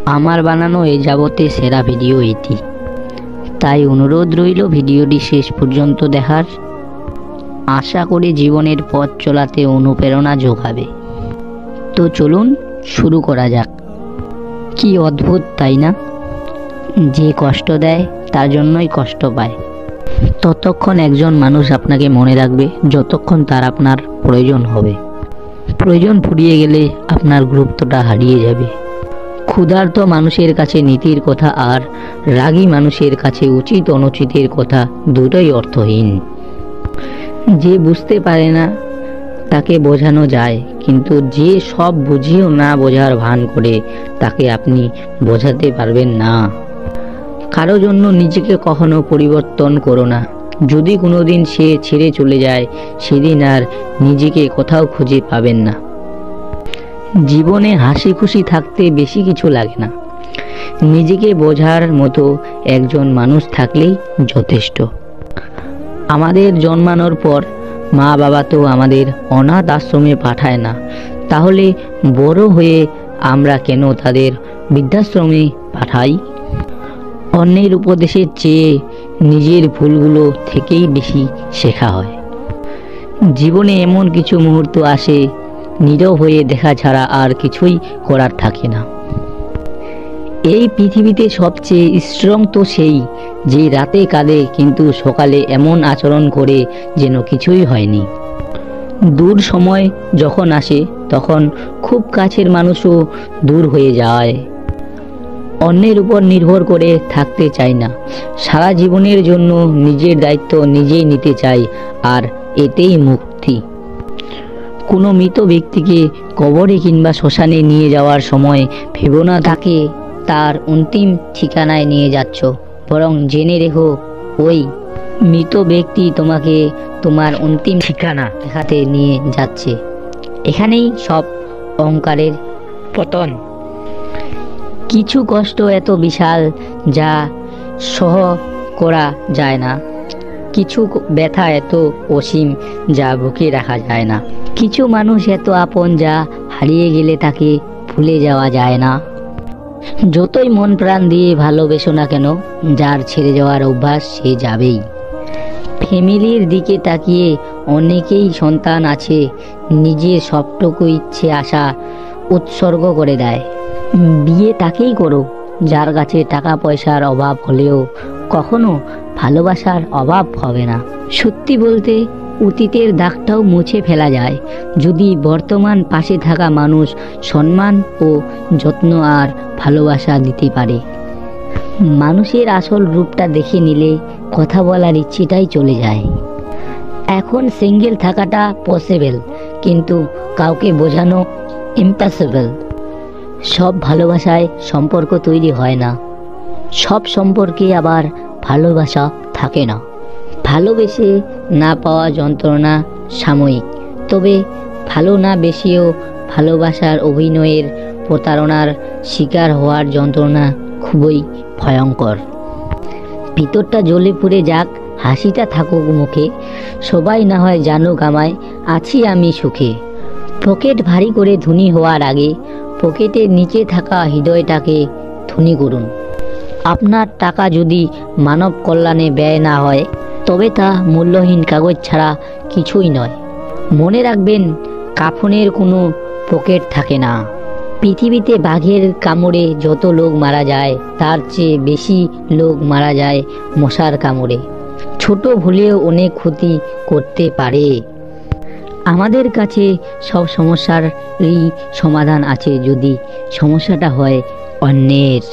আমার বানানো এ যাবতে সেরা ভিডিও এটি, তাই অনুরোধ রইল ভিডিওটি শেষ পর্যন্ত দেখার। আশা করি জীবনের পথ চলাতে অনুপ্রেরণা যোগাবে। তো চলুন শুরু করা যাক। কি অদ্ভুত তাই না? যে কষ্ট দেয় তার জন্যই কষ্ট পায়। ততক্ষণ একজন মানুষ আপনাকে মনে রাখবে যতক্ষণ তার আপনার প্রয়োজন হবে। প্রয়োজন ফুরিয়ে গেলে আপনার গুরুত্বটা হারিয়ে যাবে। ক্ষুধার্ত মানুষের কাছে নীতির কথা আর রাগী মানুষের কাছে উচিত অনুচিতের কথা দুটোই অর্থহীন। যে বুঝতে পারে না তাকে বোঝানো যায়, কিন্তু যে সব বুঝিয়েও না বোঝার ভান করে তাকে আপনি বোঝাতে পারবেন না। কারো জন্য নিজেকে কখনো পরিবর্তন করো না। যদি কোনোদিন সে ছেড়ে চলে যায়, সেদিন আর নিজেকে কোথাও খুঁজে পাবেন না। জীবনে হাসি খুশি থাকতে বেশি কিছু লাগে না। নিজেকে বোঝার মতো একজন মানুষ থাকলেই যথেষ্ট। আমাদের জন্মানোর পর মা বাবা তো আমাদের অনাথ আশ্রমে পাঠায় না, তাহলে বড় হয়ে আমরা কেন তাদের বৃদ্ধাশ্রমে পাঠাই? অন্যের উপদেশের চেয়ে নিজের ভুলগুলো থেকেই বেশি শেখা হয়। জীবনে এমন কিছু মুহূর্ত আসে, নীরব হয়ে দেখা ছাড়া আর কিছুই করার থাকে না। এই পৃথিবীতে সবচেয়ে স্ট্রং তো সেই যে রাতে কাঁদে কিন্তু সকালে এমন আচরণ করে যেন কিছুই হয়নি। দূর সময় যখন আসে তখন খুব কাছের মানুষও দূর হয়ে যায়। অন্যের উপর নির্ভর করে থাকতে চাই না। সারা জীবনের জন্য নিজের দায়িত্ব নিজেই নিতে চাই, আর এতেই মুক্তি। কোনো মৃত ব্যক্তিকে কবরে কিংবা শ্মশানে নিয়ে যাওয়ার সময় ভেবো না তাকে তার অন্তিম ঠিকানায় নিয়ে যাচ্ছ, বরং জেনে রেখো ওই মৃত ব্যক্তি তোমাকে তোমার অন্তিম ঠিকানা দেখাতে নিয়ে যাচ্ছে। এখানেই সব অহংকারের পতন। কিছু কষ্ট এত বিশাল যা সহ করা যায় না। কিছু ব্যথা এত অসীম যা বুকে রাখা যায় না। কিছু মানুষ এত আপন যা হারিয়ে গেলে তাকে ভুলে যাওয়া যায় না। যতই মন প্রাণ দিয়ে ভালোবেসো না কেন, যার ছেড়ে যাওয়ার অভ্যাস সে যাবেই। ফ্যামিলির দিকে তাকিয়ে অনেকেই সন্তান আছে নিজের সবটুকু ইচ্ছে আশা উৎসর্গ করে দেয়। বিয়ে তাকেই করো যার কাছে টাকা পয়সার অভাব হলেও কখনো ভালোবাসার অভাব হবে না। সত্যি বলতে অতীতের দাগটাও মুছে ফেলা যায় যদি বর্তমান পাশে থাকা মানুষ সম্মান ও যত্ন আর ভালোবাসা দিতে পারে। মানুষের আসল রূপটা দেখে নিলে কথা বলার ইচ্ছেটাই চলে যায়। এখন সিঙ্গেল থাকাটা পসিবল, কিন্তু কাউকে বোঝানো ইম্পসিবল। সব ভালোবাসায় সম্পর্ক তৈরি হয় না, সব সম্পর্কে আবার ভালোবাসা থাকে না। ভালোবেসে না পাওয়া যন্ত্রণা সাময়িক, তবে ভালো না বেশিও ভালোবাসার অভিনয়ের প্রতারণার শিকার হওয়ার যন্ত্রণা খুবই ভয়ঙ্কর। ভিতরটা জ্বলে পুড়ে যাক, হাসিটা থাকুক মুখে, সবাই না হয় জানুক আমায় আছি আমি সুখে। পকেট ভারী করে ধনী হওয়ার আগে পকেটের নিচে থাকা হৃদয়টাকে ধনী করুন। আপনার টাকা যদি মানব কল্যাণে ব্যয় না হয় তবে তা মূল্যহীন কাগজ ছাড়া কিছুই নয়। মনে রাখবেন, কাফনের কোনো পকেট থাকে না। পৃথিবীতে বাঘের কামড়ে যত লোক মারা যায় তার চেয়ে বেশি লোক মারা যায় মশার কামড়ে। ছোট ভুলেও অনেক ক্ষতি করতে পারে। আমাদের কাছে সব সমস্যারই সমাধান আছে যদি সমস্যাটা হয় অন্যের।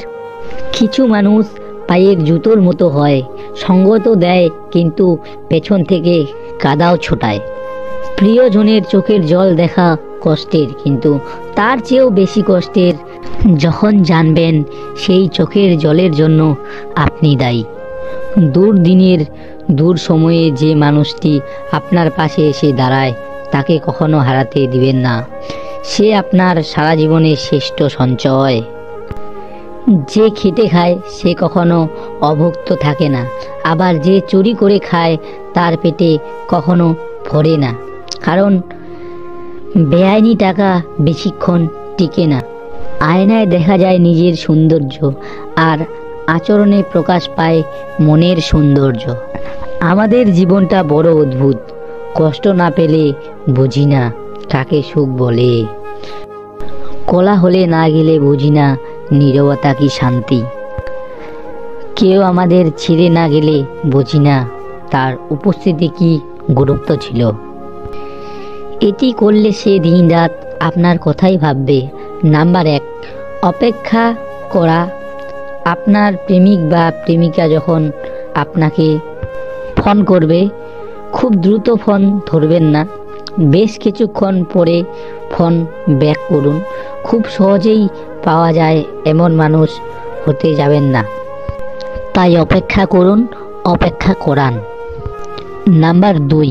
কিছু মানুষ পায়ের জুতোর মতো হয়, সঙ্গ তো দেয় কিন্তু পেছন থেকে কাদাও ছোটায়। প্রিয়জনের চোখের জল দেখা কষ্টের, কিন্তু তার চেয়েও বেশি কষ্টের যখন জানবেন সেই চোখের জলের জন্য আপনি দায়ী। দুর্দিনের দূর সময়ে যে মানুষটি আপনার পাশে এসে দাঁড়ায় তাকে কখনো হারাতে দিবেন না। সে আপনার সারা জীবনের শ্রেষ্ঠ সঞ্চয়। যে খেটে খায় সে কখনো অভুক্ত থাকে না, আবার যে চুরি করে খায় তার পেটে কখনো ভরে না। কারণ বেআইনি টাকা বেশিক্ষণ টিকে না। আয়নায় দেখা যায় নিজের সৌন্দর্য, আর আচরণে প্রকাশ পায় মনের সৌন্দর্য। আমাদের জীবনটা বড় অদ্ভুত। কষ্ট না পেলে বুঝি না কাকে সুখ বলে। কোলাহলে না গেলে বুঝি না নীরবতা কি শান্তি। কেউ আমাদের ছেড়ে না গেলে বুঝি না তার উপস্থিতি কি গুরুত্ব ছিল। এটি করলে সে দিন রাত আপনার কথাই ভাববে। নাম্বার 1, অপেক্ষা করা। আপনার প্রেমিক বা প্রেমিকা যখন আপনাকে ফোন করবে, খুব দ্রুত ফোন ধরবেন না। বেশ কিছুক্ষণ পরে ফোন ব্যাক করুন। খুব সহজেই পাওয়া যায় এমন মানুষ হতে যাবেন না। তাই অপেক্ষা করুন, অপেক্ষা করান। নাম্বার 2,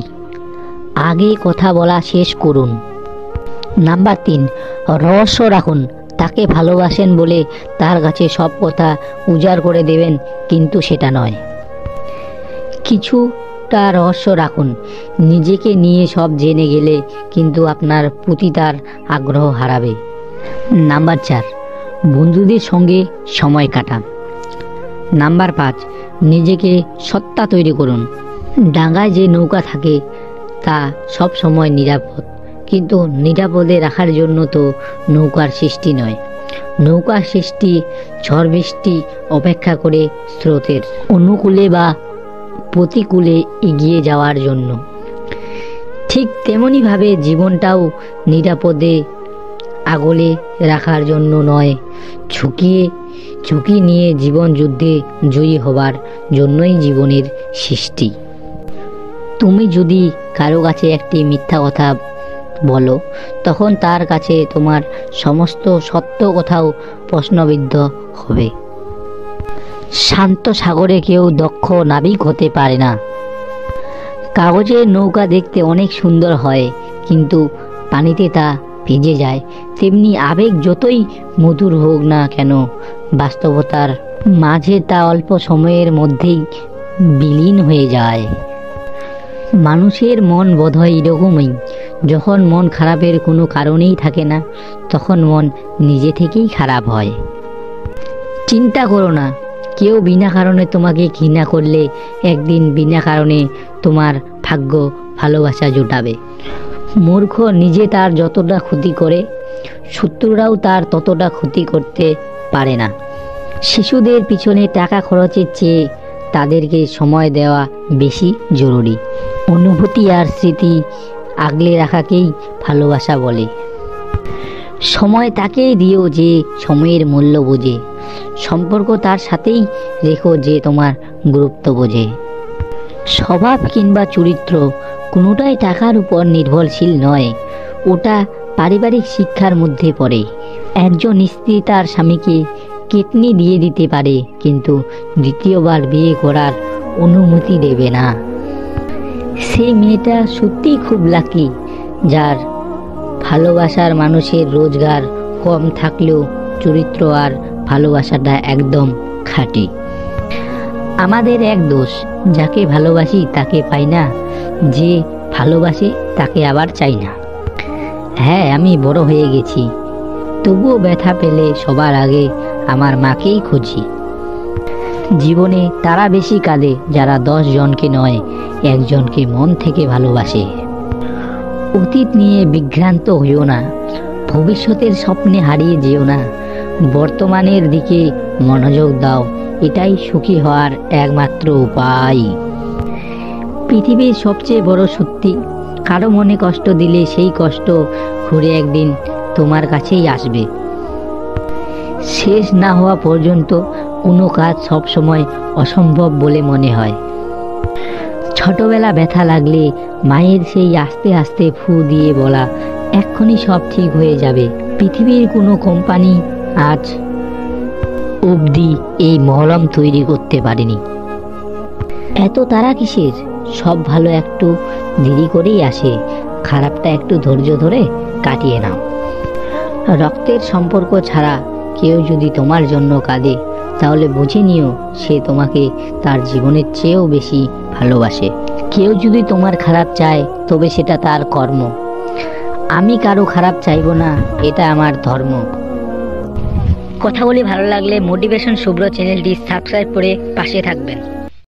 আগে কথা বলা শেষ করুন। নাম্বার 3, রহস্য রাখুন। তাকে ভালোবাসেন বলে তার কাছে সব কথা উজাড় করে দেবেন, কিন্তু সেটা নয়। কিছুটা রহস্য রাখুন। নিজেকে নিয়ে সব জেনে গেলে কিন্তু আপনার প্রতি তার আগ্রহ হারাবে। নাম্বার 4, বন্ধুদের সঙ্গে সময় কাটান। নাম্বার 5, নিজেকে সত্তা তৈরি করুন। ডাঙায় যে নৌকা থাকে তা সব সময় নিরাপদ, কিন্তু নিরাপদে রাখার জন্য তো নৌকার সৃষ্টি নয়। নৌকার সৃষ্টি ঝড় বৃষ্টি অপেক্ষা করে স্রোতের অনুকূলে বা প্রতিকূলে এগিয়ে যাওয়ার জন্য। ঠিক তেমনিভাবে জীবনটাও নিরাপদে আগলে রাখার জন্য নয়, ঝুঁকি নিয়ে জীবন যুদ্ধে জয়ী হবার জন্যই জীবনের সৃষ্টি। তুমি যদি কারো কাছে একটি মিথ্যা কথা বলো, তখন তার কাছে তোমার সমস্ত সত্য কথাও প্রশ্নবিদ্ধ হবে। শান্ত সাগরে কেউ দক্ষ নাবিক হতে পারে না। কাগজের নৌকা দেখতে অনেক সুন্দর হয়, কিন্তু পানিতে তা ভিজে যায়। তেমনি আবেগ যতই মধুর হোক না কেন, বাস্তবতার মাঝে তা অল্প সময়ের মধ্যেই বিলীন হয়ে যায়। মানুষের মন বোধহয় এরকমই। যখন মন খারাপের কোনো কারণেই থাকে না, তখন মন নিজে থেকেই খারাপ হয়। চিন্তা করো না, কেউ বিনা কারণে তোমাকে ঘৃণা করলে একদিন বিনা কারণে তোমার ভাগ্য ভালোবাসা জোটাবে। মূর্খ নিজে তার যতটা ক্ষতি করে, শত্রুরাও তার ততটা ক্ষতি করতে পারে না। শিশুদের পিছনে টাকা খরচের চেয়ে তাদেরকে সময় দেওয়া বেশি জরুরি। অনুভূতি আর স্মৃতি আগলে রাখাকেই ভালোবাসা বলে। সময় তাকেই দিও যে সময়ের মূল্য বোঝে। সম্পর্ক তার সাথেই রেখো যে তোমার গুরুত্ব বোঝে। স্বভাব কিংবা চরিত্র কোনোটাই টাকার উপর নির্ভরশীল নয়, ওটা পারিবারিক শিক্ষার মধ্যে পড়ে। একজন স্ত্রী তার স্বামীকে কিডনি দিয়ে দিতে পারে, কিন্তু দ্বিতীয়বার বিয়ে করার অনুমতি দেবে না। সেই মেয়েটা সত্যিই খুব লাকি, যার ভালোবাসার মানুষের রোজগার কম থাকলেও চরিত্র আর ভালোবাসাটা একদম খাঁটি। আমাদের এক দোষ, যাকে ভালোবাসি তাকে পাই না, যে ভালোবাসে তাকে আবার চাই না। হ্যাঁ, আমি বড় হয়ে গেছি, তবুও ব্যথা পেলে সবার আগে আমার মাকেই খুঁজি। জীবনে তারা বেশি কাঁদে যারা 10 জনকে নয়, একজনকে মন থেকে ভালোবাসে। অতীত নিয়ে বিভ্রান্ত হইও না, ভবিষ্যতের স্বপ্নে হারিয়ে যেও না। বর্তমানের দিকে মনোযোগ দাও, এটাই সুখী হওয়ার একমাত্র উপায়। পৃথিবীর সবচেয়ে বড় সত্যি, কারো মনে কষ্ট দিলে সেই কষ্ট ঘুরে একদিন তোমার কাছেই আসবে। শেষ না হওয়া পর্যন্ত কোনো কাজ সবসময় অসম্ভব বলে মনে হয়। ছোটবেলা ব্যথা লাগলে মায়ের সেই আস্তে আস্তে ফু দিয়ে বলা, এক্ষুনি সব ঠিক হয়ে যাবে। পৃথিবীর কোনো কোম্পানি আজ অবধি এই মলম তৈরি করতে পারেনি। এত তারা কিসের? সব ভালো একটু দেরি করেই আসে, খারাপটা একটু ধৈর্য ধরে কাটিয়ে নাও। রক্তের সম্পর্ক ছাড়া কেউ যদি তোমার জন্য কাঁদে, তাহলে বুঝে নিও সে তোমাকে তার জীবনের চেয়েও বেশি ভালোবাসে। কেউ যদি তোমার খারাপ চায়, তবে সেটা তার কর্ম। আমি কারো খারাপ চাইবো না, এটা আমার ধর্ম। কথাগুলি ভালো লাগলে মোটিভেশন শুভ্র চ্যানেলটি সাবস্ক্রাইব করে পাশে থাকবেন।